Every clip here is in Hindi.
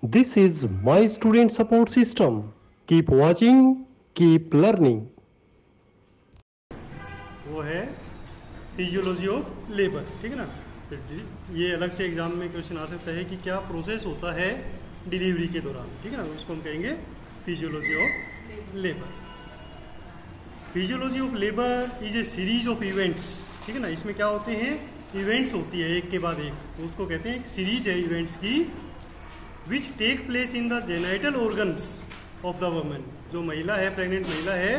This is my student support system. Keep watching, keep learning. वो है फिजियोलॉजी ऑफ लेबर, ठीक है ना। तो ये अलग से एग्जाम में क्वेश्चन आ सकता है कि क्या प्रोसेस होता है डिलीवरी के दौरान, ठीक है ना। उसको हम कहेंगे physiology of labour. Physiology of labour is a series of events, ठीक है ना। इसमें क्या होते हैं, इवेंट्स होती है एक के बाद एक, तो उसको कहते हैं एक सीरीज है इवेंट्स की, which take place in the genital organs of the woman. जो महिला है, प्रेग्नेंट महिला है,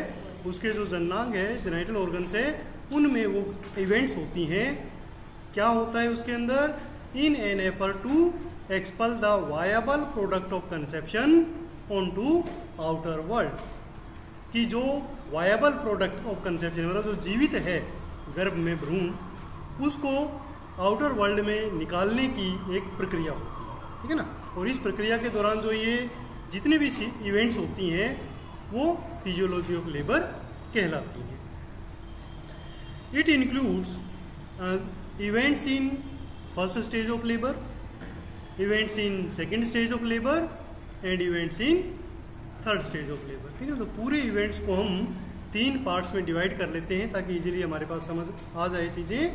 उसके जो जन्नांग है, जेनाइटल ऑर्गन्स है, उनमें वो इवेंट्स होती हैं। क्या होता है उसके अंदर, in an effort to expel the viable product of conception on to outer world. कि जो वायबल प्रोडक्ट ऑफ कंसेप्शन, मतलब जो जीवित है गर्भ में भ्रूण, उसको आउटर वर्ल्ड में निकालने की एक प्रक्रिया होती है, ठीक है ना। और इस प्रक्रिया के दौरान जो ये जितने भी इवेंट्स होती हैं वो फिजियोलॉजी ऑफ लेबर कहलाती हैं। It includes events in first stage of labour, events in second stage of labour and events in third stage of labour, ठीक है। तो पूरे इवेंट्स को हम 3 पार्ट्स में डिवाइड कर लेते हैं ताकि इजीली हमारे पास समझ आ जाए चीज़ें।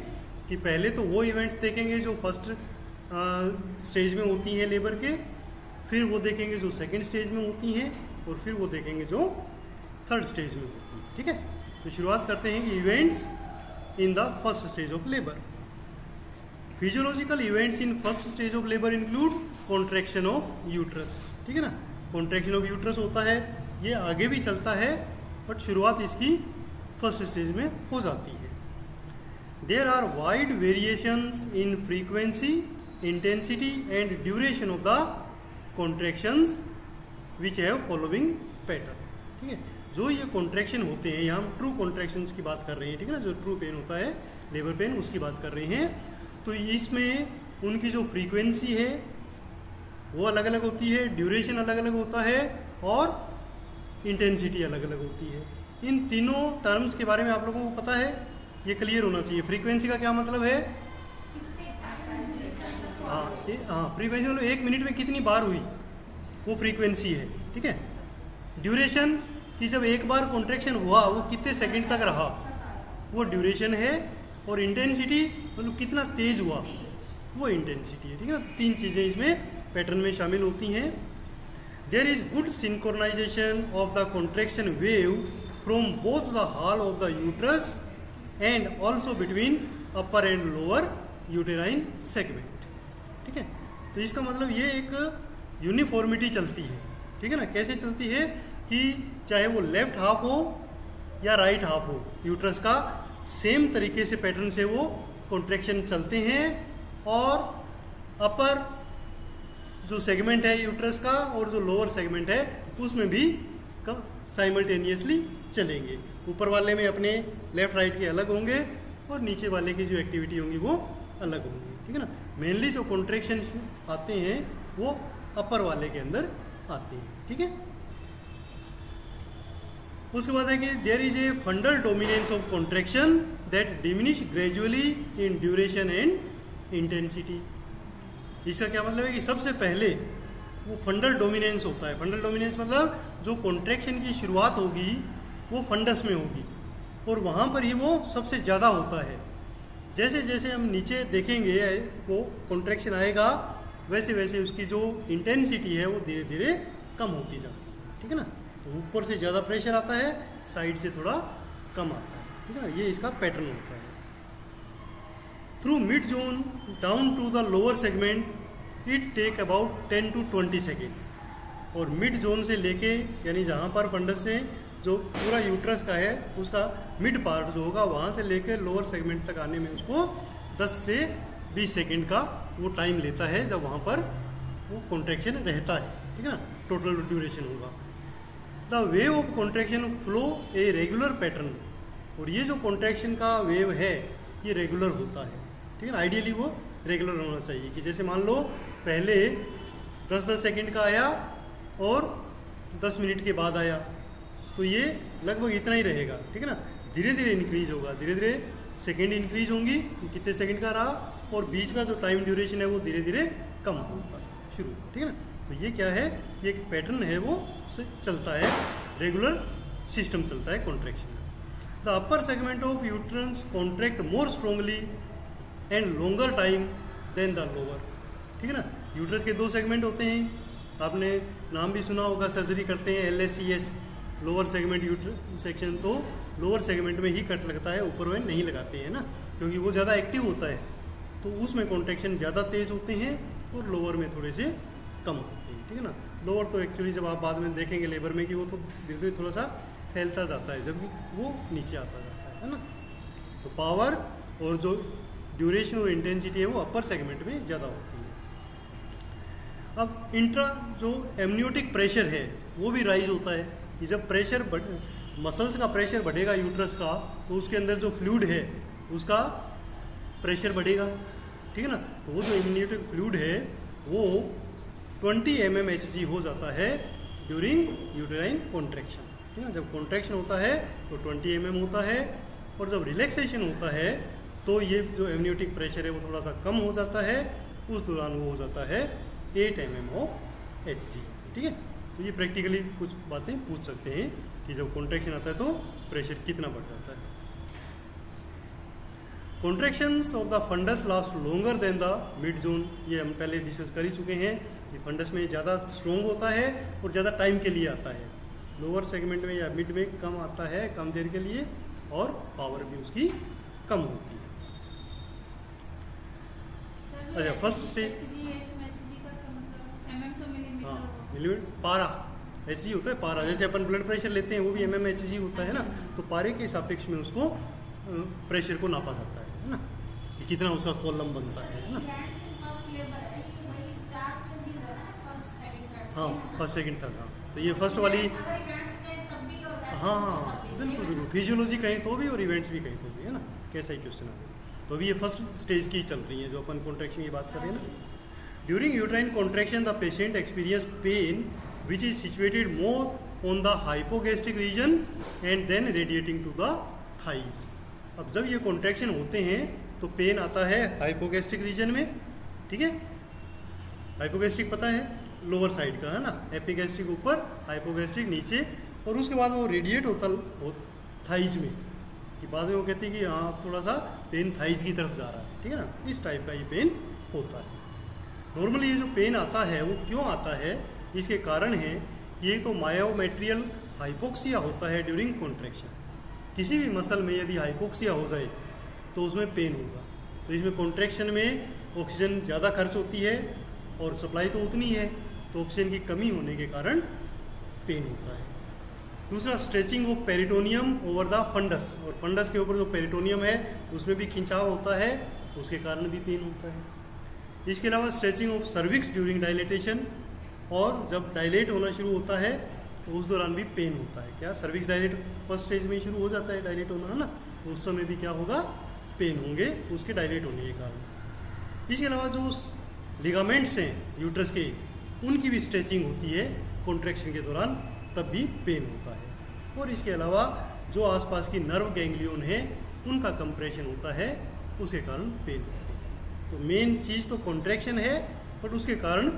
कि पहले तो वो इवेंट्स देखेंगे जो फर्स्ट स्टेज में होती हैं लेबर के, फिर वो देखेंगे जो सेकंड स्टेज में होती हैं, और फिर वो देखेंगे जो थर्ड स्टेज में होती हैं, ठीक है। तो शुरुआत करते हैं कि events in the first stage of labour. Physiological events in first stage of labour include contraction of uterus, ठीक है ना। कॉन्ट्रैक्शन ऑफ यूट्रस होता है, ये आगे भी चलता है, बट शुरुआत इसकी फर्स्ट स्टेज में हो जाती है। There are wide variations in frequency, intensity and duration of the contractions which have following pattern, ठीक है। जो ये कॉन्ट्रैक्शन होते हैं, यहाँ हम ट्रू कॉन्ट्रैक्शंस की बात कर रहे हैं, ठीक है ना। जो ट्रू पेन होता है, लेबर पेन, उसकी बात कर रहे हैं। तो इसमें उनकी जो फ्रीक्वेंसी है वो अलग अलग होती है, ड्यूरेशन अलग अलग होता है, और इंटेंसिटी अलग अलग होती है। इन तीनों टर्म्स के बारे में आप लोगों को पता है, ये क्लियर होना चाहिए। फ्रीक्वेंसी का क्या मतलब है, हाँ फ्रीक्वेंसी मतलब 1 मिनट में कितनी बार हुई, वो फ्रीक्वेंसी है, ठीक है। ड्यूरेशन कि जब एक बार कॉन्ट्रैक्शन हुआ वो कितने सेकंड तक रहा, वो ड्यूरेशन है। और इंटेंसिटी मतलब कितना तेज हुआ, वो इंटेंसिटी है, ठीक है ना। तो 3 चीज़ें इसमें पैटर्न में शामिल होती हैं। There is good synchronisation of the contraction wave from both the whole of the uterus and also between upper and lower uterine segment, ठीक है। तो इसका मतलब ये एक यूनिफॉर्मिटी चलती है, ठीक है ना। कैसे चलती है कि चाहे वो लेफ्ट हाफ हो या राइट हाफ हो, यूट्रस का सेम तरीके से पैटर्न से वो कॉन्ट्रैक्शन चलते हैं, और अपर जो सेगमेंट है यूट्रस का और जो लोअर सेगमेंट है उसमें भी साइमल्टेनियसली चलेंगे। ऊपर वाले में अपने लेफ्ट राइट के अलग होंगे, और नीचे वाले की जो एक्टिविटी होंगी वो अलग होंगी, ठीक है ना। मेनली जो कॉन्ट्रैक्शन आते हैं वो अपर वाले के अंदर आते हैं, ठीक है। उसके बाद है कि there is a fundal dominance of contraction that diminish gradually in duration and intensity. इसका क्या मतलब है कि सबसे पहले वो फंडल डोमिनेंस होता है। फंडल डोमिनेंस मतलब जो कॉन्ट्रैक्शन की शुरुआत होगी वो फंडस में होगी, और वहाँ पर ही वो सबसे ज़्यादा होता है। जैसे जैसे हम नीचे देखेंगे वो कॉन्ट्रैक्शन आएगा, वैसे वैसे उसकी जो इंटेंसिटी है वो धीरे धीरे कम होती जाती है, ठीक है ना। तो ऊपर से ज़्यादा प्रेशर आता है, साइड से थोड़ा कम आता है, ठीक है ना। ये इसका पैटर्न होता है। Through mid zone down to the lower segment it take about 10 to 20 second. और मिड जोन से लेके, यानी जहाँ पर फंडस से जो पूरा यूट्रस का है उसका मिड पार्ट जो होगा, वहाँ से लेकर लोअर सेगमेंट तक आने में उसको 10 से 20 सेकेंड का वो टाइम लेता है, जब वहाँ पर वो कॉन्ट्रैक्शन रहता है, ठीक है ना। टोटल ड्यूरेशन होगा। The wave of contraction flow a regular pattern. और ये जो कॉन्ट्रैक्शन का वेव है ये रेगुलर होता है, ठीक है ना। आइडियली वो रेगुलर होना चाहिए कि जैसे मान लो पहले 10-10 सेकेंड का आया और 10 मिनट के बाद आया, तो ये लगभग इतना ही रहेगा, ठीक है ना। धीरे धीरे इंक्रीज होगा, धीरे धीरे सेकेंड इंक्रीज होंगी कि कितने सेकेंड का रहा, और बीच का जो टाइम ड्यूरेशन है वो धीरे धीरे कम होता है शुरू, ठीक है ना। तो ये क्या है, ये एक पैटर्न है वो चलता है, रेगुलर सिस्टम चलता है कॉन्ट्रैक्शन का। The upper segment of uterus contract more strongly and longer time than the lower. ठीक है ना, यूट्रस के 2 सेगमेंट होते हैं, आपने नाम भी सुना होगा, सर्जरी करते हैं LSCS, lower segment uterus section, तो लोअर सेगमेंट में ही कट लगता है, ऊपर में नहीं लगाते हैं ना, क्योंकि वो ज़्यादा एक्टिव होता है, तो उसमें कॉन्ट्रैक्शन ज़्यादा तेज़ होते हैं और लोअर में थोड़े से कम होते हैं। ठीक है ना, लोअर तो एक्चुअली जब आप बाद में देखेंगे लेबर में कि वो तो धीरे धीरे थोड़ा सा फैलता जाता है, जबकि वो नीचे आता जाता है ना। तो पावर और जो ड्यूरेशन और इंटेंसिटी है वो अपर सेगमेंट में ज़्यादा होती है। अब इंट्रा जो एमनियोटिक प्रेशर है वो भी राइज होता है कि जब प्रेशर मसल्स का प्रेशर बढ़ेगा यूट्रस का, तो उसके अंदर जो फ्लूइड है उसका प्रेशर बढ़ेगा। ठीक है ना, तो वो जो एमनियोटिक फ्लूइड है वो 20 mmHg हो जाता है ड्यूरिंग यूटेराइन कॉन्ट्रैक्शन। ठीक है ना, जब कॉन्ट्रैक्शन होता है तो 20 mm होता है, और जब रिलैक्सेशन होता है तो ये जो एमनियोटिक प्रेशर है वो थोड़ा सा कम हो जाता है, उस दौरान वो हो जाता है 8 mm of Hg। ठीक है, तो ये प्रैक्टिकली कुछ बातें पूछ सकते हैं कि जब कॉन्ट्रैक्शन आता है तो प्रेशर कितना बढ़ जाता है। Contractions of the fundus last longer than the mid zone, ये हम पहले डिस्कस कर ही चुके हैं कि फंडस में ज़्यादा स्ट्रॉन्ग होता है और ज़्यादा टाइम के लिए आता है, लोअर सेगमेंट में या मिड में कम आता है, कम देर के लिए, और पावर भी उसकी कम होती है। अच्छा, फर्स्ट स्टेज, हाँ मिलीमीटर, पारा Hg होता है, पारा, जैसे अपन ब्लड प्रेशर लेते हैं वो भी mmHg होता है ना, तो पारे के सापेक्ष में उसको प्रेशर को नापा जाता है ना, कि कितना उसका कॉलम बनता है ना। हाँ, फर्स्ट सेकंड तक, हाँ, तो ये फर्स्ट वाली, हाँ हाँ बिल्कुल बिल्कुल, फिजियोलॉजी कहें तो भी और इवेंट्स भी कहें तो भी, है ना, कैसा ही क्वेश्चन आ जाए। तो अभी ये फर्स्ट स्टेज की चल रही है जो अपन कॉन्ट्रैक्शन की बात कर रहे हैं ना। During uterine contraction the patient experience pain which is situated more on the hypogastric region and then radiating to the thighs. अब जब ये कॉन्ट्रैक्शन होते हैं तो पेन आता है हाइपोगैस्ट्रिक रीजन में। ठीक है, हाइपोगैस्ट्रिक पता है लोअर साइड का, है ना, एपिगैस्ट्रिक ऊपर, हाइपोगैस्ट्रिक नीचे, और उसके बाद वो रेडिएट होता थाइज में, कि बाद में वो कहती है कि हाँ थोड़ा सा पेन थाइज की तरफ जा रहा है। ठीक है ना, इस टाइप का ये पेन होता है। नॉर्मली ये जो पेन आता है वो क्यों आता है, इसके कारण है ये तो मायोमेट्रियल हाइपोक्सिया होता है ड्यूरिंग कॉन्ट्रैक्शन। किसी भी मसल में यदि हाइपोक्सिया हो जाए तो उसमें पेन होगा। तो इसमें कॉन्ट्रैक्शन में ऑक्सीजन ज़्यादा खर्च होती है और सप्लाई तो उतनी है, तो ऑक्सीजन की कमी होने के कारण पेन होता है। दूसरा, stretching of peritoneum over the fundus, और फंडस के ऊपर जो पेरिटोनियम है उसमें भी खिंचाव होता है, उसके कारण भी पेन होता है। इसके अलावा stretching of cervix during dilatation, और जब डायलेट होना शुरू होता है तो उस दौरान भी पेन होता है। क्या सर्विक्स डायलेट फर्स्ट स्टेज में शुरू हो जाता है डायलेट होना, है ना, तो उस समय भी क्या होगा, पेन होंगे उसके डायलेट होने के कारण। इसके अलावा जो लिगामेंट्स हैं यूट्रस के, उनकी भी स्ट्रेचिंग होती है कॉन्ट्रैक्शन के दौरान, तब भी पेन होता है। और इसके अलावा जो आसपास की नर्व गैंग्लियन है उनका कंप्रेशन होता है, उसके कारण पेन होता है। तो मेन चीज़ तो कॉन्ट्रैक्शन है, बट उसके कारण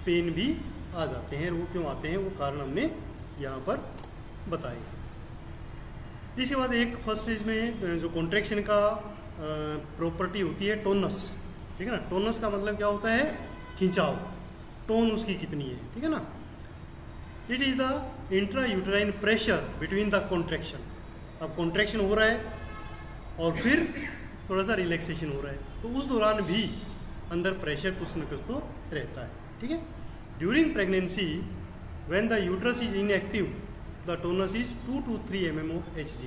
पेन भी आ जाते हैं। वो क्यों आते हैं वो कारण हमने यहाँ पर बताए। इसके बाद एक फर्स्ट स्टेज में जो कॉन्ट्रैक्शन का प्रॉपर्टी होती है टोनस। ठीक है ना, टोनस का मतलब क्या होता है, खिंचाव, टोन उसकी कितनी है। ठीक है ना, it is the intra uterine pressure between the contraction. अब कॉन्ट्रैक्शन हो रहा है और फिर थोड़ा सा रिलैक्सेशन हो रहा है, तो उस दौरान भी अंदर प्रेशर कुछ न कुछ तो रहता है। ठीक है, during pregnancy when the uterus is inactive the tonus is 2 to 3 mm of Hg।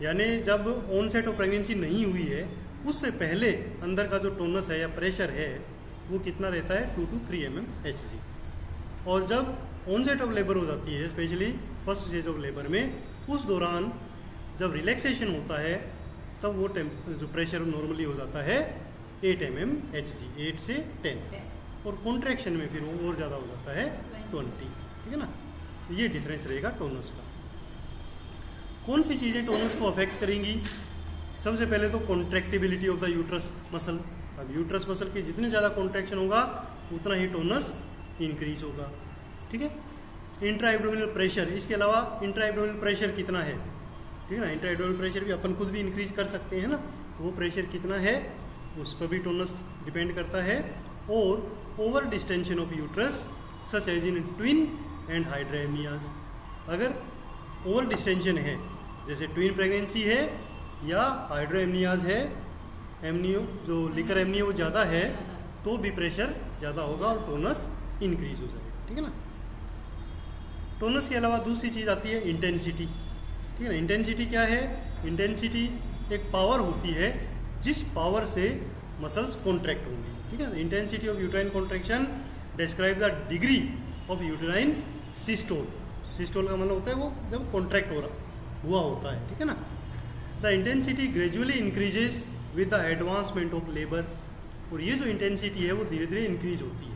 यानी जब ऑनसेट ऑफ प्रेगनेंसी नहीं हुई है उससे पहले अंदर का जो टोनस है या प्रेशर है वो कितना रहता है, 2 to 3 mm Hg। और जब ऑनसेट ऑफ लेबर हो जाती है, specially first stage of labour में, उस दौरान जब रिलैक्सेशन होता है तब वो जो प्रेशर नॉर्मली हो जाता है 8 mm Hg, 8 से 10, और कॉन्ट्रैक्शन में फिर वो और ज़्यादा हो जाता है 20। ठीक है ना, तो ये डिफरेंस रहेगा टोनस का। कौन सी चीज़ें टोनस को अफेक्ट करेंगी, सबसे पहले तो contractibility of the uterus muscle. अब यूट्रस मसल की जितनी ज़्यादा कॉन्ट्रैक्शन होगा उतना ही टोनस इंक्रीज होगा। ठीक है, इंट्रा एब्डोमिनल प्रेशर, इसके अलावा इंट्रा एब्डोमिनल प्रेशर कितना है, ठीक है ना, इंट्रा एब्डोमिनल प्रेशर भी अपन खुद भी इंक्रीज कर सकते हैं ना, तो वो प्रेशर कितना है उस पर भी टोनस डिपेंड करता है। और over distension of uterus such as in twin and hydramnios, अगर ओवर डिस्टेंशन है जैसे ट्विन प्रेगनेंसी है या हाइड्रोएमनियाज है, एमनियो जो लिकर एमनियो वो ज़्यादा है तो भी प्रेशर ज़्यादा होगा और टोनस इंक्रीज हो जाएगा। ठीक है ना, टोनस के अलावा दूसरी चीज़ आती है इंटेंसिटी। ठीक है ना, इंटेंसिटी क्या है, इंटेंसिटी एक पावर होती है जिस पावर से मसल्स कॉन्ट्रैक्ट होंगी। ठीक है, intensity of uterine contraction describe the degree of uterine systole. Systole का मतलब होता है वो जब कॉन्ट्रैक्ट हुआ होता है। ठीक है ना, the intensity gradually increases with the advancement of labour, और ये जो इंटेंसिटी है वो धीरे धीरे इंक्रीज होती है।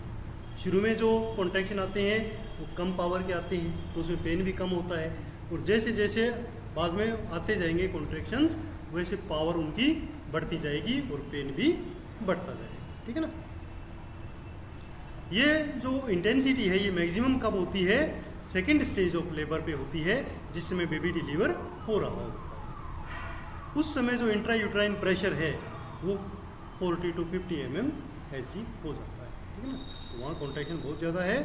शुरू में जो कॉन्ट्रैक्शन आते हैं वो कम पावर के आते हैं तो उसमें पेन भी कम होता है, और जैसे जैसे बाद में आते जाएंगे कॉन्ट्रैक्शंस वैसे पावर उनकी बढ़ती जाएगी और पेन भी बढ़ता जाएगा। ठीक है ना, ये जो इंटेंसिटी है ये मैक्सिमम कब होती है, सेकेंड स्टेज ऑफ लेबर पे होती है जिस समय बेबी डिलीवर हो रहा होता है। उस समय जो इंट्रा यूट्राइन प्रेशर है वो 40 to 50 mm Hg हो जाता है। ठीक है ना, तो वहाँ कॉन्ट्रैक्शन बहुत ज़्यादा है।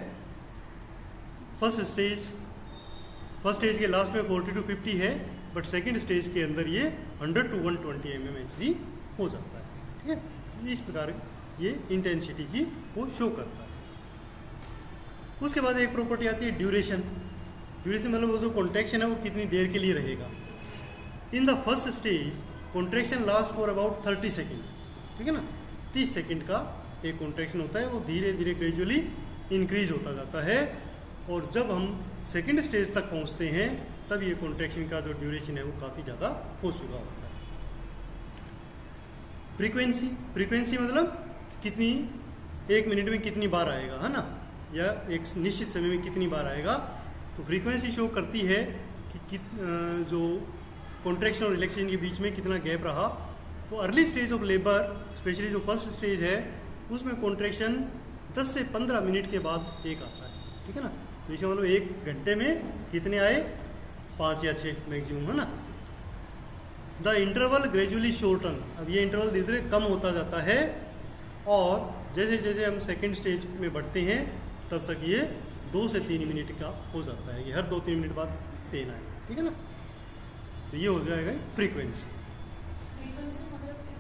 फर्स्ट स्टेज के लास्ट में 40 to 50 है, बट सेकेंड स्टेज के अंदर ये 100 to 120 mm Hg हो जाता है। ठीक है, इस प्रकार ये इंटेंसिटी की वो शो करता है। उसके बाद एक प्रॉपर्टी आती है ड्यूरेशन। ड्यूरेशन मतलब वो जो कॉन्ट्रैक्शन है वो कितनी देर के लिए रहेगा। In the first stage contraction last for about 30 second. ठीक है ना, 30 सेकेंड का एक कॉन्ट्रैक्शन होता है, वो धीरे धीरे ग्रेजुअली इंक्रीज होता जाता है, और जब हम सेकेंड स्टेज तक पहुंचते हैं तब ये कॉन्ट्रैक्शन का जो ड्यूरेशन है वो काफ़ी ज़्यादा हो चुका होता है। फ्रीक्वेंसी मतलब कितनी, एक मिनट में कितनी बार आएगा, है ना, या एक निश्चित समय में कितनी बार आएगा। तो फ्रीक्वेंसी शो करती है कि जो कॉन्ट्रैक्शन और रिलैक्सेशन के बीच में कितना गैप रहा। तो early stage of labour specially जो फर्स्ट स्टेज है उसमें कॉन्ट्रैक्शन 10 से 15 मिनट के बाद एक आता है। ठीक है ना, तो इसका मतलब एक घंटे में कितने आए, 5 या 6 मैक्सिमम, है ना। द इंटरवल ग्रेजुअली शॉर्टन, अब ये इंटरवल धीरे धीरे कम होता जाता है, और जैसे जैसे हम सेकेंड स्टेज में बढ़ते हैं तब तक ये 2 से 3 मिनट का हो जाता है, ये हर 2-3 मिनट बाद पेन आए। ठीक है ना, तो ये हो जाएगा फ्रीक्वेंसी।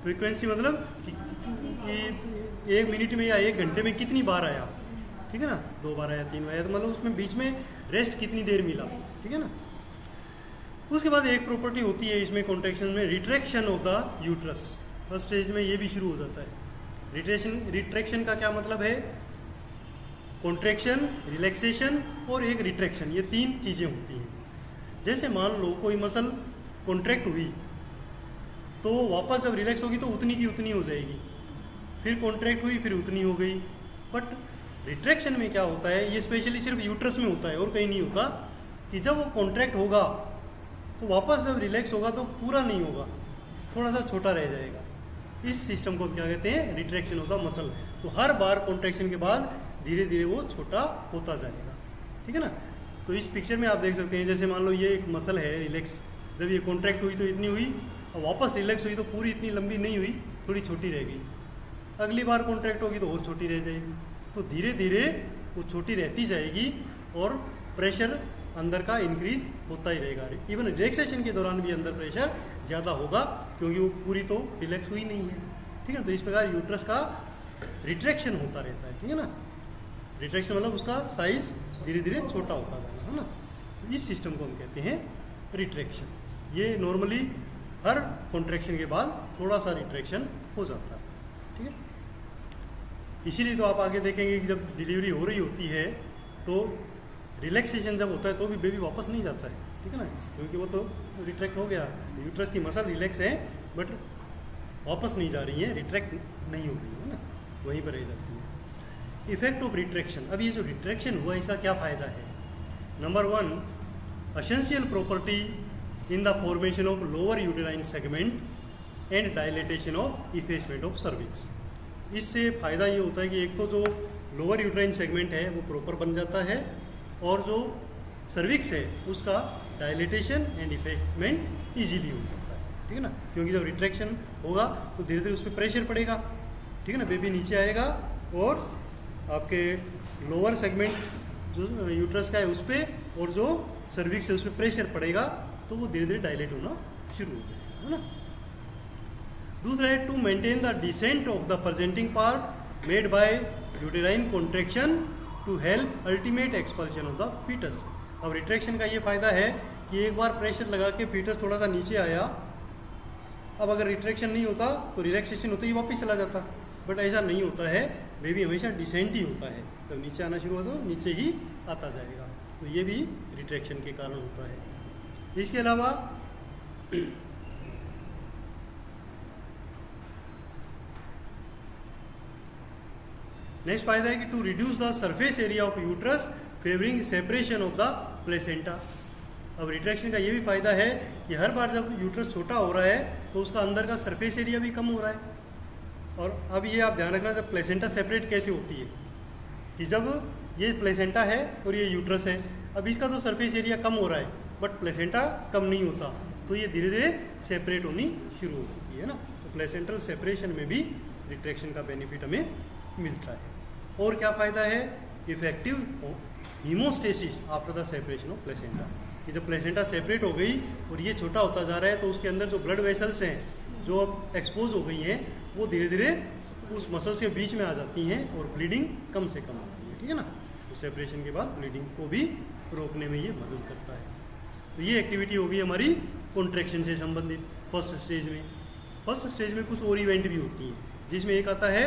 फ्रीक्वेंसी मतलब कि 1 मिनट में या 1 घंटे में कितनी बार आया। ठीक है ना, 2 बार आया, 3 बार आया, तो मतलब उसमें बीच में रेस्ट कितनी देर मिला। ठीक है ना, उसके बाद एक प्रॉपर्टी होती है इसमें कॉन्ट्रैक्शन में, retraction of the uterus. First stage में ये भी शुरू हो जाता है। रिट्रैक्शन का क्या मतलब है, कॉन्ट्रैक्शन, रिलैक्सेशन और एक रिट्रैक्शन, ये 3 चीज़ें होती हैं। जैसे मान लो कोई मसल कॉन्ट्रैक्ट हुई तो वापस जब रिलैक्स होगी तो उतनी की उतनी हो जाएगी, फिर कॉन्ट्रैक्ट हुई फिर उतनी हो गई। बट रिट्रैक्शन में क्या होता है, ये स्पेशली सिर्फ यूट्रस में होता है और कहीं नहीं होता, कि जब वो कॉन्ट्रैक्ट होगा तो वापस जब रिलैक्स होगा तो पूरा नहीं होगा, थोड़ा सा छोटा रह जाएगा। इस सिस्टम को क्या कहते हैं, रिट्रैक्शन ऑफ द मसल। तो हर बार कॉन्ट्रैक्शन के बाद धीरे धीरे वो छोटा होता जाएगा। ठीक है ना, तो इस पिक्चर में आप देख सकते हैं, जैसे मान लो ये एक मसल है रिलैक्स, जब ये कॉन्ट्रैक्ट हुई तो इतनी हुई, और वापस रिलैक्स हुई तो पूरी इतनी लंबी नहीं हुई, थोड़ी छोटी रह गई। अगली बार कॉन्ट्रैक्ट होगी तो और छोटी रह जाएगी। तो धीरे धीरे वो छोटी रहती जाएगी और प्रेशर अंदर का इंक्रीज होता ही रहेगा। इवन रिलैक्सेशन के दौरान भी अंदर प्रेशर ज़्यादा होगा क्योंकि वो पूरी तो रिलैक्स हुई नहीं है। ठीक है, तो इस प्रकार यूट्रस का रिट्रैक्शन होता रहता है। ठीक है ना, रिट्रैक्शन मतलब उसका साइज धीरे धीरे छोटा होता जाएगा, है ना। तो इस सिस्टम को हम कहते हैं रिट्रैक्शन। ये नॉर्मली हर कॉन्ट्रैक्शन के बाद थोड़ा सा रिट्रैक्शन हो जाता है। ठीक है, इसीलिए तो आप आगे देखेंगे कि जब डिलीवरी हो रही होती है तो रिलैक्सेशन जब होता है तो भी बेबी वापस नहीं जाता है। ठीक है ना, क्योंकि वो तो रिट्रैक्ट हो गया, यूट्रस की मसल रिलैक्स है बट वापस नहीं जा रही है, रिट्रैक्ट नहीं हो रही है ना, वहीं पर रह जाती है। इफेक्ट ऑफ रिट्रैक्शन, अब ये जो रिट्रैक्शन हुआ इसका क्या फ़ायदा है। Number 1, essential property in the formation of lower uterine segment and dilatation of effacement of cervix. इससे फ़ायदा ये होता है कि एक तो जो लोअर यूट्राइन सेगमेंट है वो प्रॉपर बन जाता है और जो सर्विक्स है उसका डायलिटेशन एंड इफेक्टमेंट इजीली हो जाता है, ठीक है ना, क्योंकि जब रिट्रैक्शन होगा तो धीरे धीरे उस पर प्रेशर पड़ेगा, ठीक है ना, बेबी नीचे आएगा और आपके लोअर सेगमेंट जो यूट्रस का है उस पर और जो सर्विक्स है उस पर प्रेशर पड़ेगा तो वो धीरे धीरे डायलेट होना शुरू हो जाएगा, है ना। दूसरा है to maintain the descent of the presenting part made by uterine contraction to help ultimate expulsion of the foetus. अब रिट्रैक्शन का ये फायदा है कि एक बार प्रेशर लगा के फीटस थोड़ा सा नीचे आया, अब अगर रिट्रैक्शन नहीं होता तो रिलैक्सेशन होते ही वापस चला जाता, बट ऐसा नहीं होता है, बेबी हमेशा डिसेंट ही होता है, जब नीचे आना शुरू होता है नीचे ही आता जाएगा, तो ये भी रिट्रैक्शन के कारण होता है। इसके अलावा नेक्स्ट फायदा है कि to reduce the surface area of uterus favouring separation of the placenta. अब रिट्रैक्शन का ये भी फायदा है कि हर बार जब यूट्रस छोटा हो रहा है तो उसका अंदर का सरफेस एरिया भी कम हो रहा है। और अब ये आप ध्यान रखना, जब प्लेसेंटा सेपरेट कैसे होती है कि जब ये प्लेसेंटा है और ये यूट्रस है, अब इसका तो सरफेस एरिया कम हो रहा है बट प्लेसेंटा कम नहीं होता, तो ये धीरे धीरे सेपरेट होनी शुरू हो जाती है ना। तो प्लेसेंटल सेपरेशन में भी रिट्रैक्शन का बेनिफिट हमें मिलता है। और क्या फ़ायदा है, effective haemostasis after the separation of placenta, कि जब प्लेसेंटा सेपरेट हो गई और ये छोटा होता जा रहा है तो उसके अंदर जो ब्लड वेसल्स हैं जो अब एक्सपोज हो गई हैं वो धीरे धीरे उस मसल्स के बीच में आ जाती हैं और ब्लीडिंग कम से कम होती है, ठीक है ना। तो सेपरेशन के बाद ब्लीडिंग को भी रोकने में ये मदद करता है। तो ये एक्टिविटी होगी हमारी कॉन्ट्रैक्शन से संबंधित फर्स्ट स्टेज में। फर्स्ट स्टेज में कुछ और इवेंट भी होती हैं जिसमें एक आता है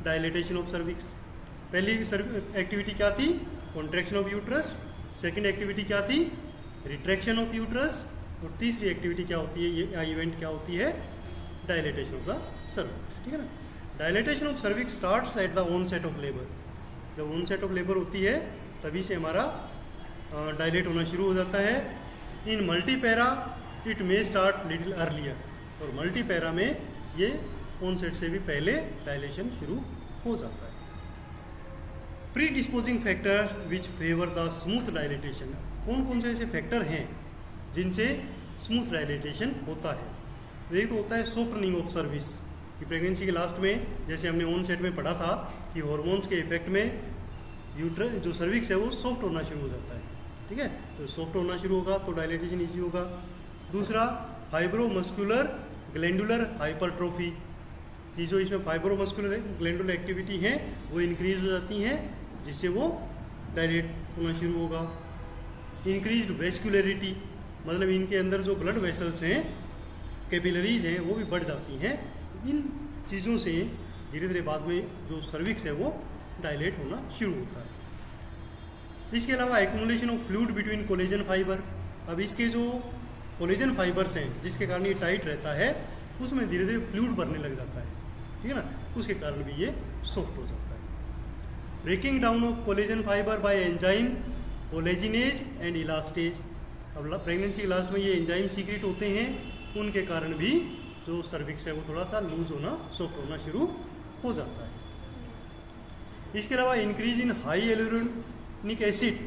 डायलिटेशन ऑफ सर्विक्स। पहली एक्टिविटी क्या थी, contraction of uterus. Second activity क्या थी, रिट्रैक्शन ऑफ यूट्रस। और तीसरी एक्टिविटी क्या होती है, ये इवेंट क्या होती है, डायलिटेशन ऑफ द सर्विक्स, ठीक है ना। Dilatation of cervix starts at the onset of labour. जब ऑनसेट ऑफ लेबर होती है तभी से हमारा डायलेट होना शुरू हो जाता है। In multipara it may start little earlier, और मल्टीपैरा में ये ऑनसेट से भी पहले डायलेशन शुरू हो जाता है। Pre disposing factor which favour the smooth dilatation. कौन कौन से ऐसे फैक्टर हैं जिनसे स्मूथ डायलिटेशन होता है। तो एक तो होता है सॉफ्टनिंग ऑफ सर्विस, कि प्रेगनेंसी के लास्ट में जैसे हमने ऑन सेट में पढ़ा था कि हार्मोन्स के इफेक्ट में यूट्रस जो सर्विक्स है वो सॉफ्ट होना शुरू हो जाता है, ठीक है। तो सॉफ्ट होना शुरू होगा तो डायलिटेशन ईजी होगा। दूसरा फाइब्रोमस्कुलर ग्लैंडुलर हाइपरट्रोफी, कि जो इसमें फाइब्रोमस्कुलर ग्लैंडुलर एक्टिविटी हैं वो इंक्रीज हो जाती हैं जिससे वो डायलेट होना शुरू होगा। इंक्रीज्ड वेस्कुलरिटी, मतलब इनके अंदर जो ब्लड वेसल्स हैं, कैपिलरीज हैं, वो भी बढ़ जाती हैं। तो इन चीज़ों से धीरे धीरे बाद में जो सर्विक्स है वो डायलेट होना शुरू होता है। इसके अलावा accumulation of fluid between collagen fibre. अब इसके जो कोलेजन फाइबर्स हैं जिसके कारण ये टाइट रहता है उसमें धीरे धीरे फ्लूइड भरने लग जाता है, ठीक है ना, उसके कारण भी ये सॉफ्ट हो जाता है। Breaking down of collagen fibre by enzyme collagenase and elastase. अब प्रेगनेंसी के लास्ट में ये एंजाइम सीक्रेट होते हैं, उनके कारण भी जो सर्विक्स है वो थोड़ा सा लूज होना, सॉफ्ट होना शुरू हो जाता है। इसके अलावा increase in hyaluronic acid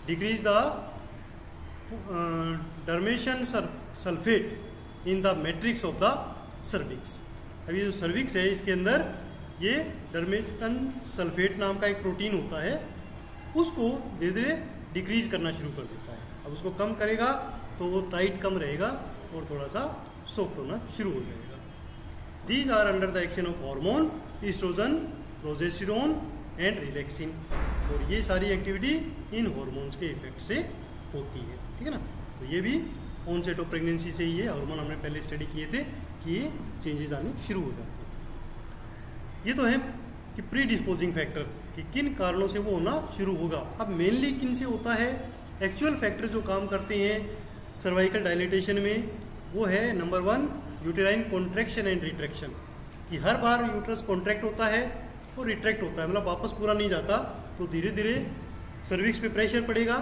decrease the dermatan sulphate in the matrix of the cervix. अब ये जो सर्विक्स है इसके अंदर ये डर्मेशन सल्फेट नाम का एक प्रोटीन होता है, उसको धीरे धीरे डिक्रीज करना शुरू कर देता है। अब उसको कम करेगा तो वो टाइट कम रहेगा और थोड़ा सा सॉफ्ट होना शुरू हो जाएगा। These are under the action of hormone oestrogen, progesterone and relaxin. और ये सारी एक्टिविटी इन हार्मोन्स के इफेक्ट से होती है, ठीक है ना। तो ये भी ऑनसेट ऑफ प्रेगनेंसी से ही है, हार्मोन हमने पहले स्टडी किए थे कि ये चेंजेस आने शुरू हो जाते हैं। ये तो है कि प्री डिस्पोजिंग फैक्टर, कि किन कारणों से वो होना शुरू होगा। अब मेनली किन से होता है, एक्चुअल फैक्टर जो काम करते हैं सर्वाइकल डायलिटेशन में वो है number 1 uterine contraction and retraction, कि हर बार यूट्रस कॉन्ट्रैक्ट होता है और रिट्रैक्ट होता है, मतलब वापस पूरा नहीं जाता, तो धीरे धीरे सर्विक्स पे प्रेशर पड़ेगा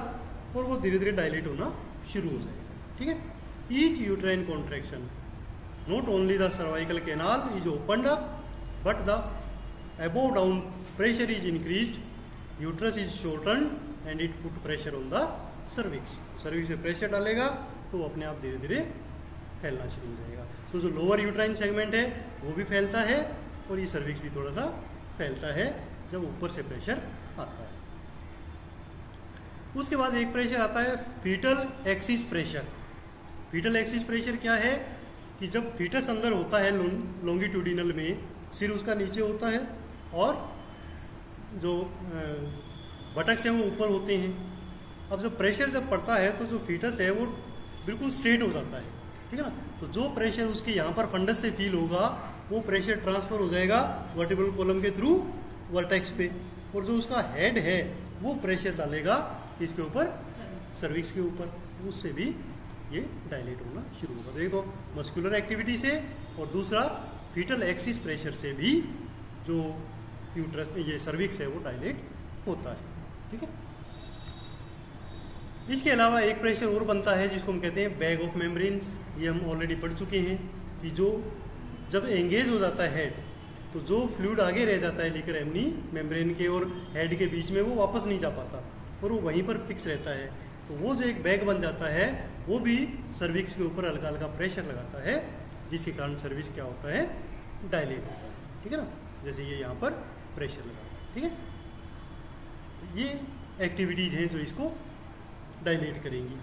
और वो धीरे धीरे डायलेट होना शुरू हो जाएगा, ठीक है। Each uterine contraction not only the cervical canal is opened up but the above down pressure is increased uterus is shorten and it put pressure on the cervix. Cervix में प्रेशर डालेगा तो वो अपने आप धीरे धीरे फैलना शुरू हो जाएगा। तो जो लोअर यूट्राइन सेगमेंट है वो भी फैलता है और ये सर्विक्स भी थोड़ा सा फैलता है जब ऊपर से प्रेशर आता है। उसके बाद एक प्रेशर आता है foetal axis pressure. Foetal axis pressure क्या है कि जब फीटस अंदर होता है लॉन्गिट्यूडिनल में, सिर उसका नीचे होता है और जो बटक्स हैं वो ऊपर होते हैं। अब जब प्रेशर जब पड़ता है तो जो फीटस है वो बिल्कुल स्ट्रेट हो जाता है, ठीक है ना। तो जो प्रेशर उसके यहाँ पर फंडस से फील होगा वो प्रेशर ट्रांसफर हो जाएगा वर्टिब्रल कॉलम के थ्रू वर्टेक्स पे, और जो उसका हेड है वो प्रेशर डालेगा किसके ऊपर, सर्विक्स के ऊपर, तो उससे भी ये डायलेट होना शुरू होगा। देखो तो मस्कुलर एक्टिविटी से और दूसरा फीटल एक्सिस प्रेशर से भी जो यूट्रस ये सर्विक्स है वो डायलेट होता है, ठीक है। इसके अलावा एक प्रेशर और बनता है जिसको हम कहते हैं बैग ऑफ मेम्ब्रेन्स। ये हम ऑलरेडी पढ़ चुके हैं कि जो जब एंगेज हो जाता है हेड तो जो फ्लूइड आगे रह जाता है लिकर एमनी मेम्ब्रेन के और हेड के बीच में वो वापस नहीं जा पाता और वो वहीं पर फिक्स रहता है। तो वो जो एक बैग बन जाता है वो भी सर्विक्स के ऊपर हल्का हल्का प्रेशर लगाता है जिसके कारण सर्विक्स क्या होता है, डायलेट होता है, ठीक है ना। जैसे ये यहाँ पर प्रेशर लगा रहा है, ठीक है। तो ये एक्टिविटीज़ हैं जो इसको डायलेट करेंगी।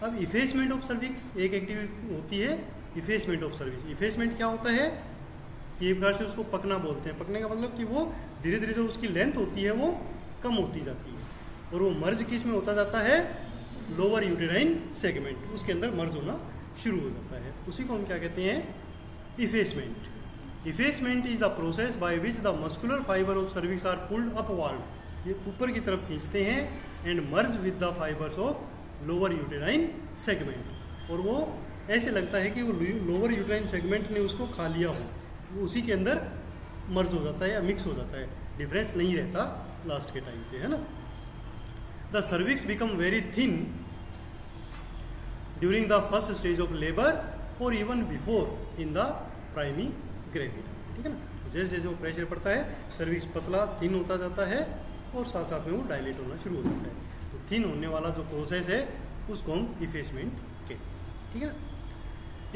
अब इफेसमेंट ऑफ सर्विक्स एक एक्टिविटी होती है, इफेसमेंट ऑफ सर्विक्स। इफेसमेंट क्या होता है कि एक प्रकार से उसको पकना बोलते हैं। पकने का मतलब कि वो धीरे धीरे जो उसकी लेंथ होती है वो कम होती जाती है और वो मर्ज किस में होता जाता है, लोअर यूटेराइन सेगमेंट, उसके अंदर मर्ज होना शुरू हो जाता है। उसी को हम क्या कहते हैं, effacement. Effacement is the process by which the muscular fibre of cervix are pulled upward. ये ऊपर की तरफ खींचते हैं and merge with the fibres of lower uterine segment, और वो ऐसे लगता है कि वो लोअर यूटेराइन सेगमेंट ने उसको खा लिया हो, वो उसी के अंदर मर्ज हो जाता है या मिक्स हो जाता है, डिफरेंस नहीं रहता लास्ट के टाइम पे, है ना। The cervix become very thin during the first stage of labour और even before in the primigravida, ठीक है ना। तो जैसे जैसे वो प्रेशर पड़ता है सर्विक्स पतला थिन होता जाता है और साथ साथ में वो डायलेट होना शुरू हो जाता है। तो थिन होने वाला जो प्रोसेस है उसको हम इफेसमेंट कहते हैं, ठीक है ना।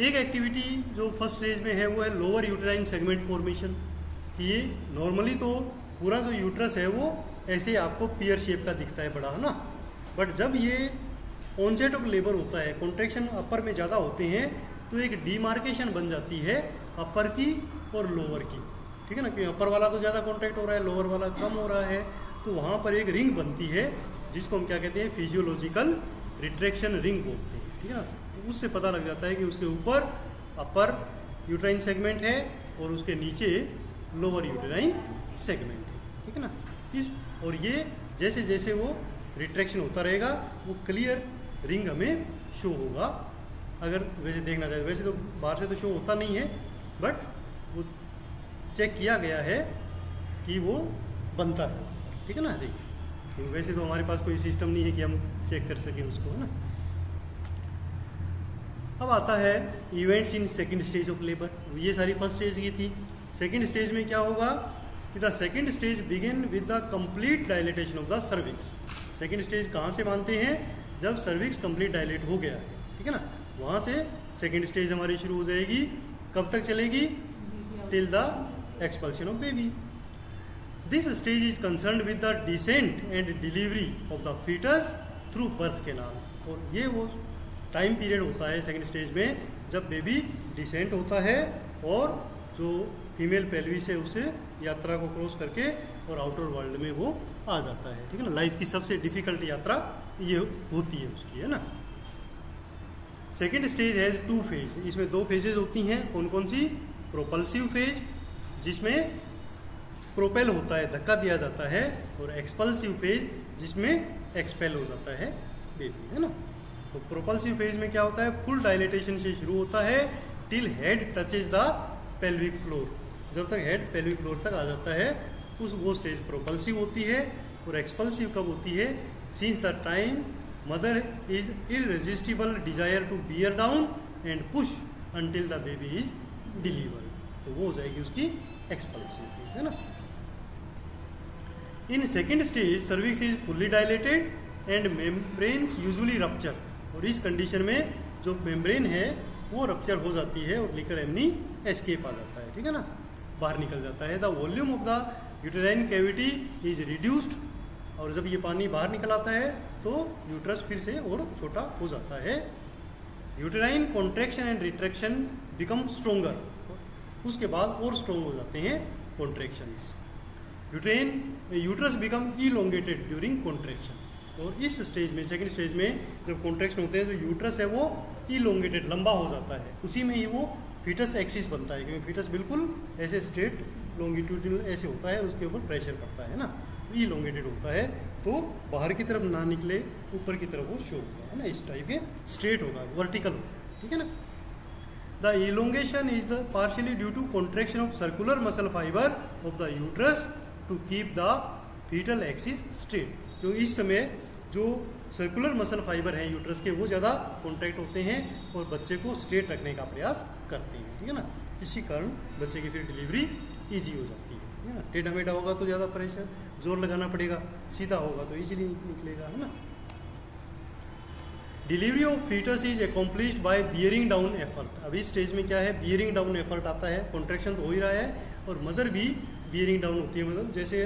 एक एक्टिविटी जो फर्स्ट स्टेज में है वो है लोअर यूटेराइन सेगमेंट फॉर्मेशन। ये नॉर्मली तो पूरा जो यूट्रस है वो ऐसे आपको पियर शेप का दिखता है, बड़ा, है ना। बट जब ये ऑनसेट ऑफ लेबर होता है, कॉन्ट्रैक्शन अपर में ज़्यादा होते हैं, तो एक डिमार्केशन बन जाती है अपर की और लोअर की, ठीक है ना। क्योंकि अपर वाला तो ज़्यादा कॉन्ट्रैक्ट हो रहा है, लोअर वाला कम हो रहा है, तो वहाँ पर एक रिंग बनती है जिसको हम क्या कहते हैं, फिजियोलॉजिकल रिट्रैक्शन रिंग बोलते हैं, ठीक है ना। तो उससे पता लग जाता है कि उसके ऊपर अपर यूटेराइन सेगमेंट है और उसके नीचे लोअर यूटेराइन सेगमेंट है, ठीक है ना। और ये जैसे जैसे वो रिट्रैक्शन होता रहेगा वो क्लियर रिंग हमें शो होगा। अगर वैसे देखना चाहिए, वैसे तो बाहर से तो शो होता नहीं है, बट वो चेक किया गया है कि वो बनता है, ठीक है ना। देखिए वैसे तो हमारे पास कोई सिस्टम नहीं है कि हम चेक कर सकें उसको, है ना। अब आता है events in second stage of labour. ये सारी फर्स्ट स्टेज की थी। सेकंड स्टेज में क्या होगा कि the second stage begin with the complete dilatation of the cervix. Second stage कहाँ से मानते हैं, जब सर्विक्स कंप्लीट डायलेट हो गया है, ठीक है ना। वहाँ से सेकंड स्टेज हमारी शुरू हो जाएगी। कब तक चलेगी, till the expulsion of baby. This stage is concerned with the descent and delivery of the foetus through birth canal. और ये वो टाइम पीरियड होता है सेकंड स्टेज में जब बेबी डिसेंट होता है और जो फीमेल पेल्विस है उसे यात्रा को क्रॉस करके और आउटर वर्ल्ड में वो आ जाता है, ठीक है ना। लाइफ की सबसे डिफिकल्ट यात्रा ये होती है उसकी, है ना। सेकेंड स्टेज है 2 फेज। इसमें 2 फेजेज होती हैं। कौन कौन सी, प्रोपल्सिव फेज जिसमें प्रोपेल होता है, धक्का दिया जाता है, और एक्सपल्सिव फेज जिसमें एक्सपेल हो जाता है बेबी, है ना। तो प्रोपल्सिव फेज में क्या होता है, फुल डायलेटेशन से शुरू होता है till head touches the pelvic floor. जब तक हेड पेल्विक फ्लोर तक आ जाता है वो स्टेज प्रोपल्सिव होती है। और एक्सपल्सिव कब होती है, since the time mother is irresistible desire to bear down and push until the baby is deliver. तो वो हो जाएगी उसकी एक्सपल्सिव फेज, है ना। In second stage cervix is fully dilated and membranes usually rupture, और इस कंडीशन में जो मेम्ब्रेन है वो रप्चर हो जाती है और लिकर एमनी एस्केप आ जाता है, ठीक है ना, बाहर निकल जाता है। The volume of the uterine cavity is reduced, और जब ये पानी बाहर निकल आता है तो यूट्रस फिर से और छोटा हो जाता है। Uterine contraction and retraction become stronger, उसके बाद और स्ट्रोंग हो जाते हैं contractions. Uterus become elongated during contraction, और इस स्टेज में, सेकंड स्टेज में जब कॉन्ट्रैक्शन होते हैं तो यूट्रस है वो इलोंगेटेड, लंबा हो जाता है, उसी में ही वो फीटस एक्सिस बनता है, क्योंकि फीटस बिल्कुल ऐसे स्ट्रेट लॉन्गिट्यूडिनल ऐसे होता है, उसके ऊपर प्रेशर पड़ता है ना, इलोंगेटेड होता है, तो बाहर की तरफ ना निकले, ऊपर की तरफ वो शो होगा, है ना, इस टाइप के स्ट्रेट होगा, वर्टिकल होगा, ठीक है ना। The elongation is the partially due to contraction of circular muscle fibre of the uterus to keep the foetal axis straight, क्योंकि इस समय जो सर्कुलर मसल फाइबर हैं यूट्रस के वो ज़्यादा कॉन्ट्रैक्ट होते हैं और बच्चे को स्ट्रेट रखने का प्रयास करते हैं, ठीक है ना, इसी कारण बच्चे की फिर डिलीवरी ईजी हो जाती है, ठीक है ना। टेढ़ा मेढ़ा होगा तो ज़्यादा प्रेशर जोर लगाना पड़ेगा, सीधा होगा तो ईजिली निकलेगा, है ना। Delivery of foetus is accomplished by bearing down effort, अभी स्टेज में क्या है, बियरिंग डाउन एफर्ट आता है, कॉन्ट्रैक्शन तो हो ही रहा है और मदर भी बियरिंग डाउन होती है, मतलब जैसे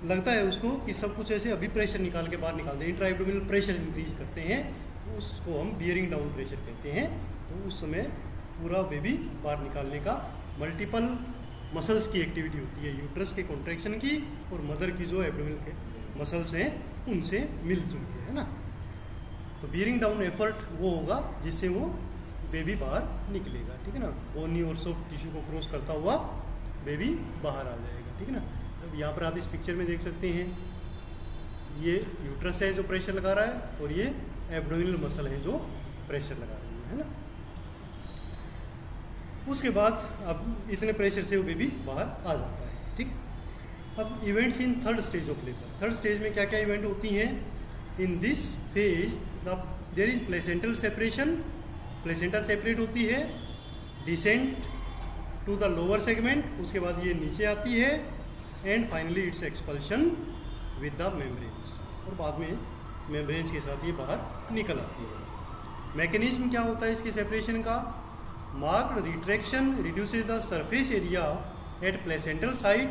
लगता है उसको कि सब कुछ ऐसे अभी प्रेशर निकाल के बाहर निकालते हैं, इंट्रा एब्डोमिनल प्रेशर इंक्रीज करते हैं, तो उसको हम बियरिंग डाउन प्रेशर कहते हैं। तो उस समय पूरा बेबी बाहर निकालने का मल्टीपल मसल्स की एक्टिविटी होती है, यूट्रस के कॉन्ट्रैक्शन की और मदर की जो एब्डोमिनल के मसल्स हैं उनसे मिलजुल के, है ना। तो बियरिंग डाउन एफर्ट वो होगा जिससे वो बेबी बाहर निकलेगा, ठीक है ना, बोनी और सॉफ्ट टिश्यू को क्रॉस करता हुआ बेबी बाहर आ जाएगा, ठीक है ना। अब यहाँ पर आप इस पिक्चर में देख सकते हैं, ये यूट्रस है जो प्रेशर लगा रहा है और ये एब्डोमिनल मसल है जो प्रेशर लगा रही है ना। उसके बाद अब इतने प्रेशर से वो बेबी बाहर आ जाता है, ठीक है। अब events in third stage of labour, third stage में क्या क्या इवेंट होती हैं। In this phase there is placental separation, placenta separate होती है, descent to the lower segment, उसके बाद ये नीचे आती है, and finally its expulsion with the membranes, और बाद में मेम्ब्रेन्स के साथ ये बाहर निकल आती है। मैकेनिज्म क्या होता है इसके सेपरेशन का, marked retraction reduces the surface area at placental site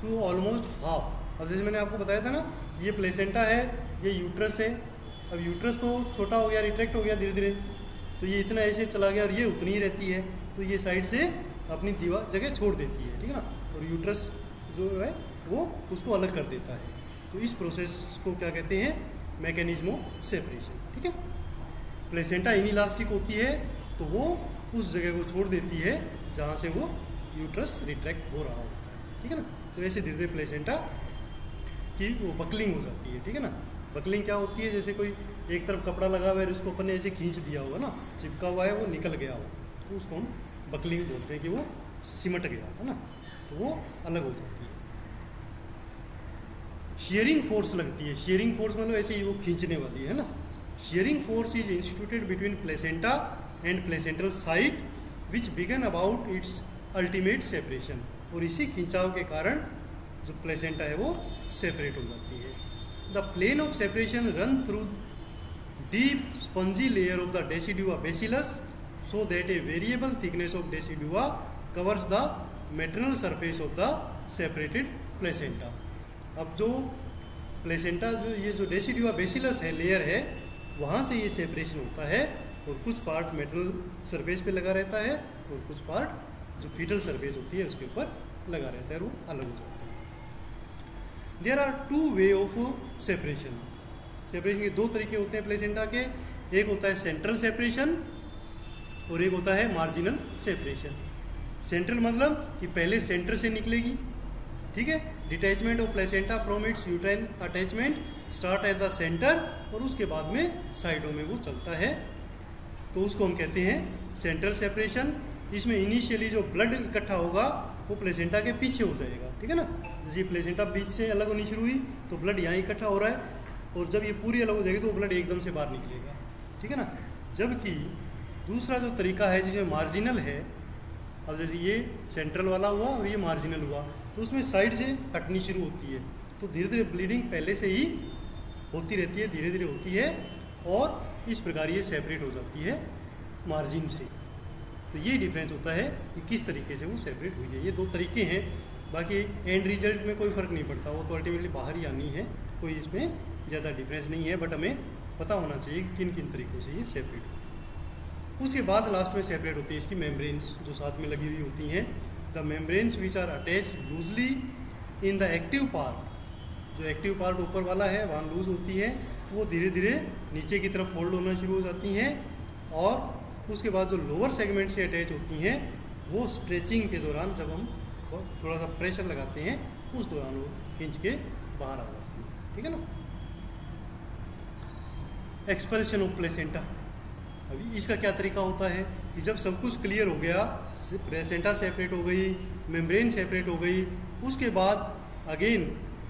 to almost half. अब जैसे मैंने आपको बताया था ना, ये प्लेसेंटा है, ये यूट्रस है, अब यूट्रस तो छोटा हो गया, रिट्रैक्ट हो गया धीरे धीरे, तो ये इतना ऐसे चला गया और ये उतनी ही रहती है, तो ये साइड से अपनी दीवार जगह छोड़ देती है, ठीक है ना, और यूट्रस जो है वो उसको अलग कर देता है। तो इस प्रोसेस को क्या कहते हैं, मैकेनिज्म ऑफ सेपरेशन, ठीक है। प्लेसेंटा इनइलास्टिक होती है तो वो उस जगह को छोड़ देती है जहाँ से वो यूट्रस रिट्रैक्ट हो रहा होता है, ठीक है ना। तो ऐसे धीरे धीरे प्लेसेंटा की वो बकलिंग हो जाती है, ठीक है ना। बकलिंग क्या होती है, जैसे कोई एक तरफ कपड़ा लगा हुआ है उसको अपन ने ऐसे खींच दिया होगा ना, चिपका हुआ है वो निकल गया हो, तो उसको हम बकलिंग बोलते हैं कि वो सिमट गया है ना, तो वो अलग हो जाती है। शेयरिंग फोर्स लगती है, शेयरिंग फोर्स मतलब ऐसे ही वो खींचने वाली है ना। Shearing force is instituted between placenta and placental site which began about its ultimate separation, और इसी खिंचाव के कारण जो प्लेसेंटा है वो सेपरेट हो जाती है। The plane of separation run through deep spongy layer of the decidua basalis so that a variable thickness of decidua covers the maternal surface of the separated placenta. अब जो प्लेसेंटा जो ये जो डेसिडुआ बेसिलस है, लेयर है, वहाँ से ये सेपरेशन होता है, और कुछ पार्ट मेटरनल सरफेस पे लगा रहता है और कुछ पार्ट जो फीटल सरफेस होती है उसके ऊपर लगा रहता है, और वो अलग हो जाता है। There are two way of separation, separation के दो तरीके होते हैं प्लेसेंटा के, एक होता है सेंट्रल सेपरेशन और एक होता है मार्जिनल सेपरेशन। सेंट्रल मतलब कि पहले सेंटर से निकलेगी, ठीक है, detachment of placenta from its uterine attachment start at the centre, और उसके बाद में साइडों में वो चलता है, तो उसको हम कहते हैं सेंट्रल सेपरेशन। इसमें इनिशियली जो ब्लड इकट्ठा होगा वो प्लेसेंटा के पीछे हो जाएगा, ठीक है ना। जैसे प्लेसेंटा बीच से अलग होनी शुरू हुई तो ब्लड यहाँ इकट्ठा हो रहा है, और जब ये पूरी अलग हो जाएगी तो ब्लड एकदम से बाहर निकलेगा, ठीक है ना। जबकि दूसरा जो तरीका है जिसमें मार्जिनल है, अब जैसे ये सेंट्रल वाला हुआ और ये मार्जिनल हुआ, तो उसमें साइड से कटनी शुरू होती है, तो धीरे धीरे ब्लीडिंग पहले से ही होती रहती है, धीरे धीरे होती है और इस प्रकार ये सेपरेट हो जाती है मार्जिन से। तो ये डिफरेंस होता है कि किस तरीके से वो सेपरेट हुई है। ये दो तरीके हैं, बाकी एंड रिजल्ट में कोई फ़र्क नहीं पड़ता, वो तो अल्टीमेटली बाहर ही आनी है, कोई इसमें ज़्यादा डिफरेंस नहीं है, बट हमें पता होना चाहिए कि किन किन तरीक़ों से ये सेपरेट होती है। उसके बाद लास्ट में सेपरेट होती है इसकी मेम्ब्रेन्स, जो साथ में लगी हुई होती हैं। The membranes which are attached loosely in the active part, जो एक्टिव पार्ट ऊपर वाला है वहाँ लूज होती है, वो धीरे धीरे नीचे की तरफ फोल्ड होना शुरू हो जाती हैं, और उसके बाद जो लोअर सेगमेंट से अटैच होती हैं वो स्ट्रेचिंग के दौरान, जब हम थोड़ा सा प्रेशर लगाते हैं, उस दौरान वो खींच के बाहर आ जाती है। ठीक है ना। एक्सपल्शन ऑफ प्लेसेंटा, अभी इसका क्या तरीका होता है कि जब सब कुछ क्लियर हो गया, प्लेसेंटा सेपरेट हो गई, मेम्ब्रेन सेपरेट हो गई, उसके बाद अगेन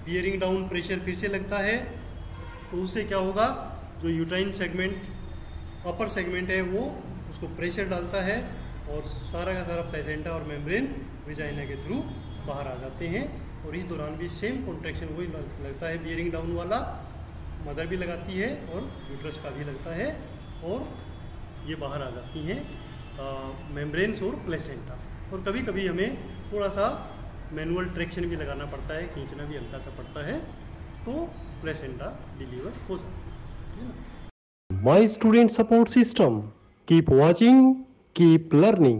बियरिंग डाउन प्रेशर फिर से लगता है, तो उससे क्या होगा, जो यूट्राइन सेगमेंट अपर सेगमेंट है वो उसको प्रेशर डालता है और सारा का सारा प्लेसेंटा और मेम्ब्रेन विजाइना के थ्रू बाहर आ जाते हैं। और इस दौरान भी सेम कॉन्ट्रैक्शन वही लगता है, बियरिंग डाउन वाला मदर भी लगाती है और यूट्रस का भी लगता है, और ये बाहर आ जाती हैं मेम्ब्रेन्स और प्लेसेंटा। और कभी कभी हमें थोड़ा सा मैनुअल ट्रैक्शन भी लगाना पड़ता है, खींचना भी हल्का सा पड़ता है, तो प्लेसेंटा डिलीवर हो जाता है ना। My student support system. Keep watching, keep learning.